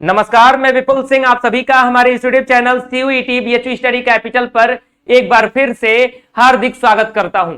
नमस्कार, मैं विपुल सिंह आप सभी का हमारे YouTube channel CUET BHU study capital पर एक बार फिर से हार्दिक स्वागत करता हूं।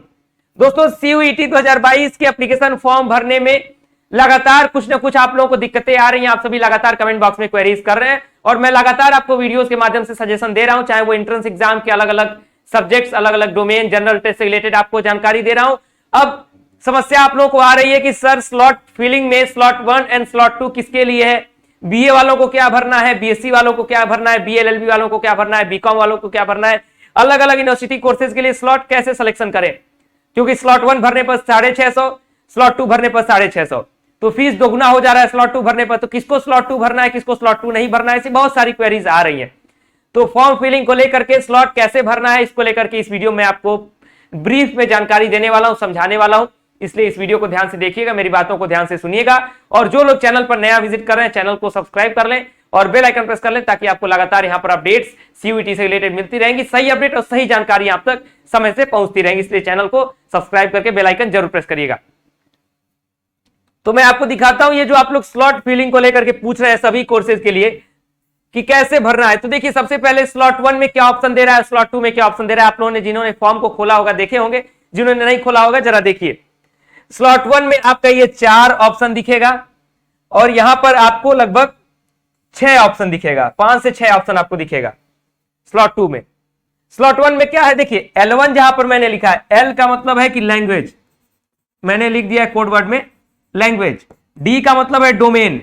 दोस्तों, सीयूईटी 2022 के एप्लीकेशन फॉर्म भरने में लगातार कुछ ना कुछ आप लोगों को दिक्कतें आ रही हैं। आप सभी लगातार कमेंट बॉक्स में क्वेरीज कर रहे हैं और मैं लगातार आपको वीडियोस के माध्यम से सजेशन दे रहा हूं, चाहे वो एंट्रेंस एग्जाम के अलग अलग सब्जेक्ट्स, अलग अलग डोमेन, जनरल टेस्ट से रिलेटेड आपको जानकारी दे रहा हूं। अब समस्या आप लोगों को आ रही है कि सर स्लॉट फिलिंग में स्लॉट 1 एंड स्लॉट 2 किसके लिए है, बीए वालों को क्या भरना है, बीएससी वालों को क्या भरना है, बीएलएलबी वालों को क्या भरना है, बीकॉम वालों को क्या भरना है, अलग अलग यूनिवर्सिटी कोर्सेज के लिए स्लॉट कैसे सिलेक्शन करें, क्योंकि स्लॉट 1 भरने पर 650, स्लॉट 2 भरने पर 650, तो फीस दोगुना हो जा रहा है स्लॉट 2 भरने पर। तो किसको स्लॉट 2 भरना है, किसको स्लॉट 2 नहीं भरना है, ऐसी बहुत सारी क्वेरीज आ रही है। तो फॉर्म फिलिंग को लेकर के स्लॉट कैसे भरना है, इसको लेकर के इस वीडियो में आपको ब्रीफ में जानकारी देने वाला हूं, समझाने वाला हूं। इसलिए इस वीडियो को ध्यान से देखिएगा, मेरी बातों को ध्यान से सुनिएगा और जो लोग चैनल पर नया विजिट कर रहे हैं चैनल को सब्सक्राइब कर लें और बेल आइकन प्रेस कर लें ताकि आपको लगातार यहां पर अपडेट्स सीयूईटी से रिलेटेड मिलती रहेंगी। सही अपडेट और सही जानकारी आप तक समय से पहुंचती रहेंगी, इसलिए चैनल को सब्सक्राइब करके बेल आइकन जरूर प्रेस करिएगा। तो मैं आपको दिखाता हूं ये जो आप लोग स्लॉट फिलिंग को लेकर के पूछ रहे हैं सभी कोर्सेज के लिए कि कैसे भरना है। तो देखिए, सबसे पहले स्लॉट 1 में क्या ऑप्शन दे रहा है, स्लॉट 2 में क्या ऑप्शन दे रहा है। आप लोगों ने जिन्होंने फॉर्म को खोला होगा देखे होंगे, जिन्होंने नहीं खोला होगा जरा देखिए। स्लॉट 1 में आपका ये 4 ऑप्शन दिखेगा और यहां पर आपको लगभग 6 ऑप्शन दिखेगा, 5 से 6 ऑप्शन आपको दिखेगा स्लॉट 2 में। स्लॉट 1 में क्या है, देखिए L1 जहां पर मैंने लिखा है, L का मतलब है कि लैंग्वेज, मैंने लिख दिया है कोड वर्ड में लैंग्वेज। D का मतलब है डोमेन,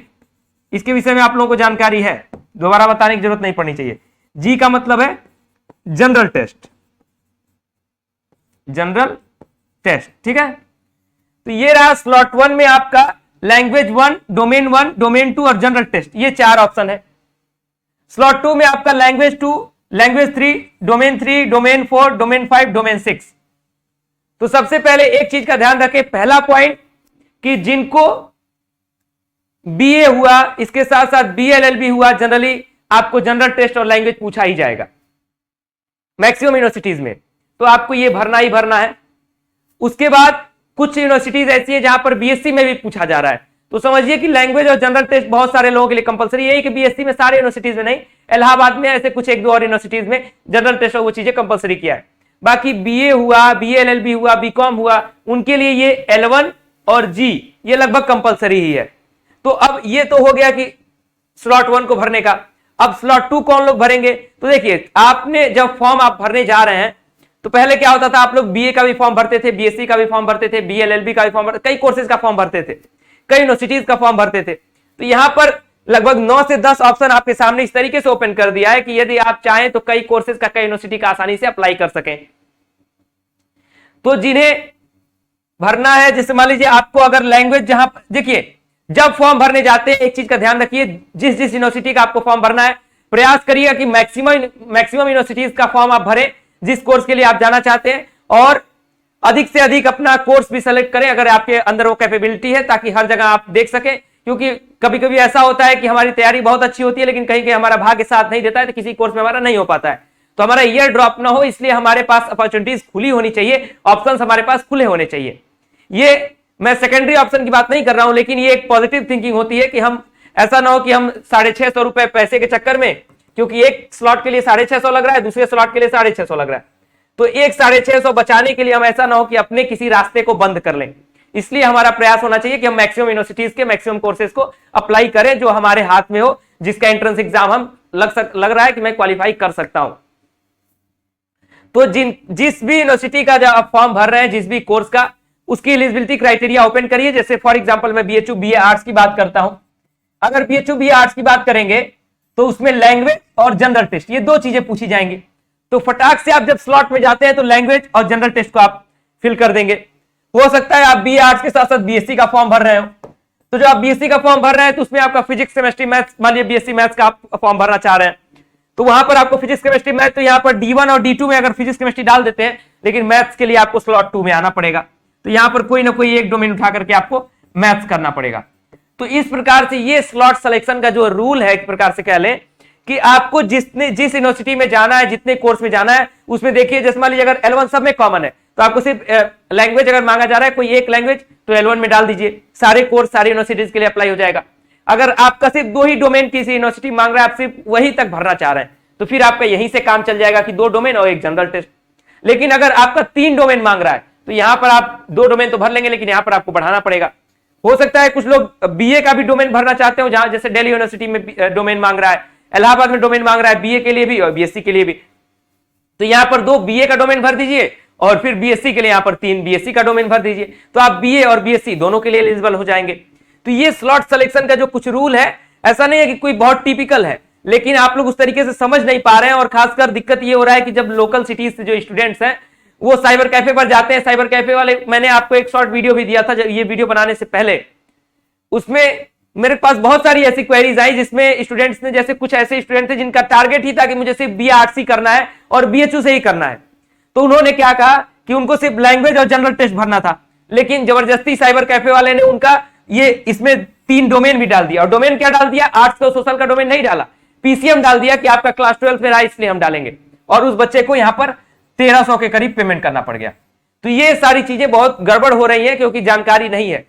इसके विषय में आप लोगों को जानकारी है, दोबारा बताने की जरूरत नहीं पड़नी चाहिए। G का मतलब है जनरल टेस्ट, जनरल टेस्ट, ठीक है। तो ये रहा स्लॉट 1 में आपका लैंग्वेज 1, डोमेन 1, डोमेन 2 और जनरल टेस्ट, ये 4 ऑप्शन है। स्लॉट 2 में आपका language 2, language 3, domain 3, domain 4, domain 5, domain 6। तो सबसे पहले एक चीज का ध्यान रखें, पहला पॉइंट कि जिनको बीए हुआ, इसके साथ साथ बीएलएलबी हुआ, जनरली आपको जनरल टेस्ट और लैंग्वेज पूछा ही जाएगा मैक्सिमम यूनिवर्सिटीज में, तो आपको ये भरना ही भरना है। उसके बाद कुछ यूनिवर्सिटीज ऐसी है जहां पर बीएससी में भी पूछा जा रहा है, तो समझिए कि लैंग्वेज और जनरल टेस्ट बहुत सारे लोगों के लिए कंपलसरी है कि बीएससी में सारे यूनिवर्सिटीज में नहीं, इलाहाबाद में ऐसे कुछ 1-2 और यूनिवर्सिटीज में जनरल टेस्ट और वो चीजें कंपलसरी किया है। बाकी बीए हुआ, बीएलएलबी हुआ, बीकॉम हुआ, उनके लिए ये L1 और G ये लगभग कंपलसरी ही है। तो अब ये तो हो गया कि स्लॉट 1 को भरने का। अब स्लॉट 2 कौन लोग भरेंगे, तो देखिए आपने जब फॉर्म आप भरने जा रहे हैं तो पहले क्या होता था, आप लोग बीए का भी फॉर्म भरते थे, बीएससी का भी फॉर्म भरते थे, बीएलएलबी का भी फॉर्म भरते, कई कोर्सेज का फॉर्म भरते थे, कई यूनिवर्सिटीज का फॉर्म भरते थे। तो यहां पर लगभग 9 से 10 ऑप्शन आपके सामने इस तरीके से ओपन कर दिया है कि यदि आप चाहें तो कई कोर्सेज का, कई यूनिवर्सिटी का आसानी से अप्लाई कर सकें। तो जिन्हें भरना है, जैसे मान लीजिए आपको अगर लैंग्वेज, जहां देखिए जब फॉर्म भरने जाते हैं एक चीज का ध्यान रखिए, जिस जिस यूनिवर्सिटी का आपको फॉर्म भरना है प्रयास करिएगा कि मैक्सिमम यूनिवर्सिटीज का फॉर्म आप भरें जिस कोर्स के लिए आप जाना चाहते हैं, और अधिक से अधिक अपना कोर्स भी सेलेक्ट करें अगर आपके अंदर वो कैपेबिलिटी है, ताकि हर जगह आप देख सकें। क्योंकि कभी कभी ऐसा होता है कि हमारी तैयारी बहुत अच्छी होती है लेकिन कहीं कहीं हमारा भाग्य साथ नहीं देता है, तो किसी कोर्स में हमारा नहीं हो पाता है, तो हमारा ईयर ड्रॉप ना हो, इसलिए हमारे पास अपॉर्चुनिटीज खुली होनी चाहिए, ऑप्शन हमारे पास खुले होने चाहिए। ये मैं सेकेंडरी ऑप्शन की बात नहीं कर रहा हूं, लेकिन ये एक पॉजिटिव थिंकिंग होती है कि हम ऐसा ना हो कि हम 650 रुपए पैसे के चक्कर में, क्योंकि एक स्लॉट के लिए 650 लग रहा है, दूसरे स्लॉट के लिए 650 लग रहा है, तो एक 650 बचाने के लिए हम ऐसा ना हो कि अपने किसी रास्ते को बंद कर लें। इसलिए हमारा प्रयास होना चाहिए कि हम मैक्सिमम यूनिवर्सिटीज के मैक्सिमम कोर्सेज को अप्लाई करें जो हमारे हाथ में हो, जिसका एंट्रेंस एग्जाम हम लग रहा है कि मैं क्वालिफाई कर सकता हूं। तो जिस भी यूनिवर्सिटी का जब आप फॉर्म भर रहे हैं, जिस भी कोर्स का, उसकी एलिजिबिलिटी क्राइटेरिया ओपन करिए। जैसे फॉर एग्जांपल मैं बीएचयू बीए आर्ट्स की बात करता हूं, अगर बीएचयू बीए आर्ट्स की बात करेंगे तो उसमें लैंग्वेज और जनरल टेस्ट ये 2 चीजें पूछी जाएंगी। तो फटाक से आप जब स्लॉट में जाते हैं तो लैंग्वेज और जनरल टेस्ट को आप फिल कर देंगे। हो सकता है आप बीए आर्ट्स के साथ साथ बीएससी का फॉर्म भर रहे हो, तो जो आप बीएससी का फॉर्म भर रहे हैं तो उसमें आपका फिजिक्स केमिस्ट्री मैथ्स, मान लीजिए बीएससी मैथ्स का आप फॉर्म भरना चाह रहे हैं, तो वहां पर आपको फिजिक्स केमिस्ट्री मैथ, तो यहां पर D1 और D2 में अगर फिजिक्स केमिस्ट्री डाल देते हैं, लेकिन मैथ्स के लिए आपको स्लॉट 2 में आना पड़ेगा, तो यहां पर कोई ना कोई एक डोमेन उठा करके आपको मैथ्स करना पड़ेगा। तो इस प्रकार से ये स्लॉट सिलेक्शन का जो रूल है, एक प्रकार से कह लें कि आपको जिस यूनिवर्सिटी में जाना है, जितने कोर्स में जाना है, उसमें देखिए जैसे मान लीजिए अगर L1 सब में कॉमन है तो आपको सिर्फ लैंग्वेज अगर मांगा जा रहा है कोई एक लैंग्वेज, तो L1 में डाल दीजिए, सारे कोर्स सारी यूनिवर्सिटीज के लिए अप्लाई हो जाएगा। अगर आपका सिर्फ 2 ही डोमेन किसी यूनिवर्सिटी मांग रहा है, आप सिर्फ वही तक भरना चाह रहे हैं, तो फिर आपका यहीं से काम चल जाएगा कि 2 डोमेन और 1 जनरल टेस्ट। लेकिन अगर आपका 3 डोमेन मांग रहा है तो यहां पर आप 2 डोमेन तो भर लेंगे, लेकिन यहां पर आपको बढ़ाना पड़ेगा। हो सकता है कुछ लोग बीए का भी डोमेन भरना चाहते हो, जहां जैसे दिल्ली यूनिवर्सिटी में डोमेन मांग रहा है, इलाहाबाद में डोमेन मांग रहा है बीए के लिए भी और बीएससी के लिए भी, तो यहां पर 2 बीए का डोमेन भर दीजिए और फिर बीएससी के लिए यहां पर 3 बीएससी का डोमेन भर दीजिए, तो आप बीए और बीएससी दोनों के लिए एलिजिबल हो जाएंगे। तो ये स्लॉट सिलेक्शन का जो कुछ रूल है, ऐसा नहीं है कि कोई बहुत टिपिकल है, लेकिन आप लोग उस तरीके से समझ नहीं पा रहे हैं। और खासकर दिक्कत ये हो रहा है कि जब लोकल सिटीज से जो स्टूडेंट्स हैं वो साइबर कैफे पर जाते हैं, साइबर कैफे वाले, मैंने आपको एक शॉर्ट वीडियो भी दिया था ये वीडियो बनाने से पहले, उसमें मेरे पास बहुत सारी ऐसी क्वेरीज आई जिसमें स्टूडेंट्स ने, जैसे कुछ ऐसे स्टूडेंट थे जिनका टारगेट ही था कि मुझे सिर्फ BA-RC करना है और BHU से ही करना है, तो उन्होंने क्या कहा कि उनको सिर्फ लैंग्वेज और जनरल टेस्ट भरना था, लेकिन जबरदस्ती साइबर कैफे वाले ने उनका ये इसमें 3 डोमेन भी डाल दिया। और डोमेन क्या डाल दिया, आर्ट्स और सोशल का डोमेन नहीं डाला, PCM डाल दिया कि आपका क्लास 12 में रहा इसलिए हम डालेंगे, और उस बच्चे को यहां पर 1300 के करीब पेमेंट करना पड़ गया। तो ये सारी चीजें बहुत गड़बड़ हो रही है क्योंकि जानकारी नहीं है।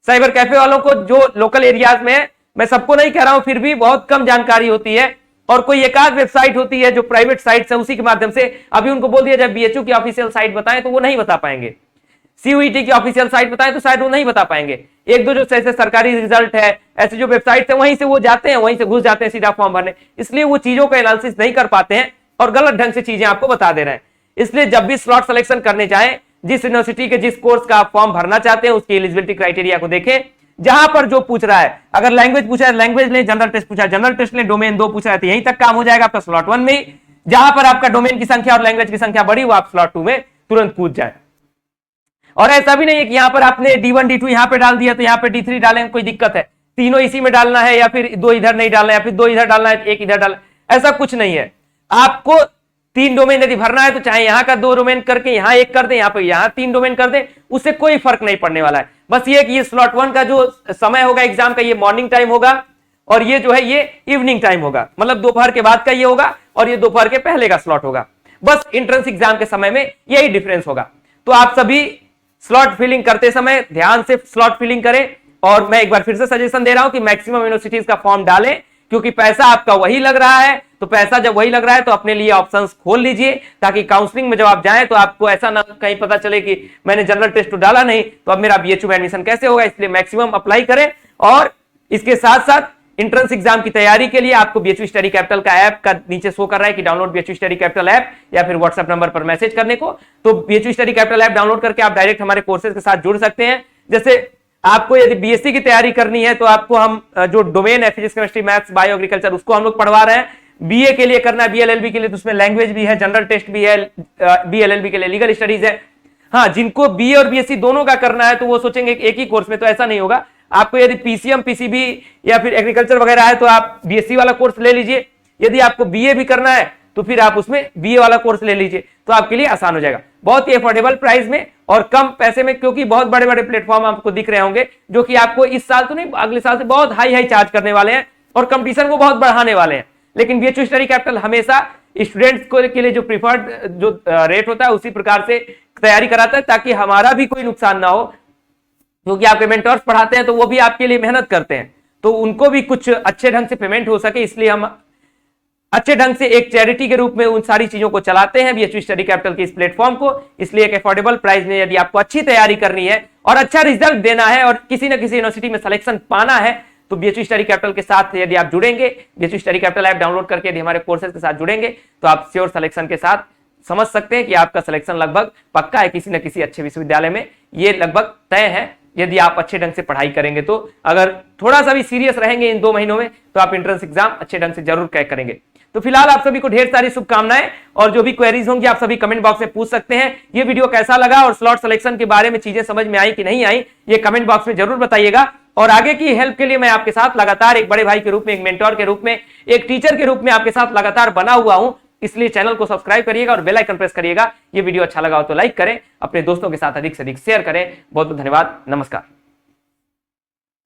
साइबर कैफे वालों को जो लोकल एरियाज में है, मैं सबको नहीं कह रहा हूं, फिर भी बहुत कम जानकारी होती है, और कोई एक आध वेबसाइट होती है जो प्राइवेट साइट है, उसी के माध्यम से अभी उनको बोल दिया जाए BHU की ऑफिशियल साइट बताएं तो वो नहीं बता पाएंगे, CUET की ऑफिशियल साइट बताएं तो शायद वो नहीं बता पाएंगे। एक दो जो ऐसे सरकारी रिजल्ट है, ऐसे जो वेबसाइट है, वहीं से वो जाते हैं, वहीं से घुस जाते हैं सीधा फॉर्म भरने, इसलिए वो चीजों का एनालिसिस नहीं कर पाते हैं और गलत ढंग से चीजें आपको बता दे रहे हैं। इसलिए जब भी स्लॉट सिलेक्शन करने जाएं, जिस यूनिवर्सिटी के जिस कोर्स का आप फॉर्म भरना चाहते हैं उसकी एलिजिबिलिटी क्राइटेरिया को देखें, जहां पर जो पूछ रहा है, अगर लैंग्वेज पूछा है लैंग्वेज लें, जनरल टेस्ट पूछा है जनरल टेस्ट लें, डोमेन 2 पूछा है तो यहीं तक काम हो जाएगा आपका स्लॉट 1 में। जहां पर आपका डोमेन की संख्या और लैंग्वेज की संख्या बढ़ी, वो आप स्लॉट 2 में तुरंत कूद जाए। और ऐसा भी नहीं है कि यहां पर आपने D1 D2 यहां पे डाल दिया तो यहां पे D3 डालें, कोई दिक्कत है, तीनों इसी में डालना है, या फिर 2 इधर नहीं डालना है, या फिर 2 इधर डालना है 1 इधर डालना, ऐसा कुछ नहीं है। आपको 3 डोमेन यदि भरना है तो चाहे यहां का 2 डोमेन करके यहां 1 कर दें, यहां पर यहां 3 डोमेन कर दें, उससे कोई फर्क नहीं पड़ने वाला है। बस ये कि ये स्लॉट 1 का जो समय होगा एग्जाम का, ये मॉर्निंग टाइम होगा, और ये जो है ये इवनिंग टाइम होगा, मतलब दोपहर के बाद का ये होगा, और ये दोपहर के पहले का स्लॉट होगा। बस एंट्रेंस एग्जाम के समय में यही डिफरेंस होगा। तो आप सभी स्लॉट फिलिंग करते समय ध्यान से स्लॉट फिलिंग करें, और मैं एक बार फिर से सजेशन दे रहा हूं कि मैक्सिमम यूनिवर्सिटीज का फॉर्म डालें, क्योंकि पैसा आपका वही लग रहा है। तो पैसा जब वही लग रहा है तो अपने लिए ऑप्शंस खोल लीजिए, ताकि काउंसलिंग में जब आप जाएं तो आपको ऐसा ना कहीं पता चले कि मैंने जनरल टेस्ट तो डाला नहीं तो अब मेरा BHU में एडमिशन कैसे होगा। इसलिए मैक्सिमम अप्लाई करें, और इसके साथ साथ एंट्रेंस एग्जाम की तैयारी के लिए आपको BHU स्टडी कैपिटल का ऐप का नीचे शो कर रहा है कि download BHU study capital app, या फिर व्हाट्सएप नंबर पर मैसेज करने को। तो BHU study capital app download करके आप डायरेक्ट हमारे कोर्सेज के साथ जुड़ सकते हैं। जैसे आपको यदि BSc की तैयारी करनी है तो आपको हम जो डोमेन है physics chemistry maths bio agriculture, उसको हम लोग पढ़वा रहे हैं। BA के लिए करना है, BLLB के लिए तो उसमें लैंग्वेज भी है, जनरल टेस्ट भी है, BLLB के लिए लीगल स्टडीज है। हाँ, जिनको BA और BSc दोनों का करना है तो वो सोचेंगे एक ही कोर्स में, तो ऐसा नहीं होगा। आपको यदि PCM PCB या फिर एग्रीकल्चर वगैरह है तो आप BSc वाला कोर्स ले लीजिए। यदि आपको BA भी करना है तो फिर आप उसमें BA वाला कोर्स ले लीजिए, तो आपके लिए आसान हो जाएगा, बहुत ही अफोर्डेबल प्राइस में और कम पैसे में। क्योंकि बहुत बड़े बड़े प्लेटफॉर्म आपको दिख रहे होंगे जो कि आपको इस साल तो नहीं, अगले साल से बहुत हाई चार्ज करने वाले हैं और कंपटीशन को बहुत बढ़ाने वाले हैं। लेकिन BHU स्टडी कैपिटल हमेशा स्टूडेंट्स को के लिए जो प्रीफर्ड जो रेट होता है उसी प्रकार से तैयारी कराता है, ताकि हमारा भी कोई नुकसान ना हो। क्योंकि आपके मेंटर्स पढ़ाते हैं तो वो भी आपके लिए मेहनत करते हैं, तो उनको भी कुछ अच्छे ढंग से पेमेंट हो सके, इसलिए हम अच्छे ढंग से एक चैरिटी के रूप में उन सारी चीजों को चलाते हैं BHU स्टडी कैपिटल के इस प्लेटफॉर्म को। इसलिए एक अफोर्डेबल प्राइस में यदि आपको अच्छी तैयारी करनी है और अच्छा रिजल्ट देना है और किसी न किसी यूनिवर्सिटी में सिलेक्शन पाना है, तो BHU स्टडी कैपिटल के साथ यदि आप जुड़ेंगे, BHU study capital app download करके यदि हमारे कोर्सेज के साथ जुड़ेंगे, तो आप श्योर सिलेक्शन के साथ समझ सकते हैं कि आपका सिलेक्शन लगभग पक्का है किसी न किसी अच्छे विश्वविद्यालय में। ये लगभग तय है यदि आप अच्छे ढंग से पढ़ाई करेंगे। तो अगर थोड़ा सा भी सीरियस रहेंगे इन 2 महीनों में तो आप एंट्रेंस एग्जाम अच्छे ढंग से जरूर क्रैक करेंगे। तो फिलहाल आप सभी को ढेर सारी शुभकामनाएं, और जो भी क्वेरीज होंगी आप सभी कमेंट बॉक्स में पूछ सकते हैं। ये वीडियो कैसा लगा और स्लॉट सिलेक्शन के बारे में चीजें समझ में आई कि नहीं आई, ये कमेंट बॉक्स में जरूर बताइएगा। और आगे की हेल्प के लिए मैं आपके साथ लगातार एक बड़े भाई के रूप में, एक मेंटोर के रूप में, एक टीचर के रूप में आपके साथ लगातार बना हुआ हूं। इसलिए चैनल को सब्सक्राइब करिएगा और बेल आइकन प्रेस करिएगा। ये वीडियो अच्छा लगा हो तो लाइक करें, अपने दोस्तों के साथ अधिक से अधिक शेयर करें। बहुत बहुत धन्यवाद, नमस्कार।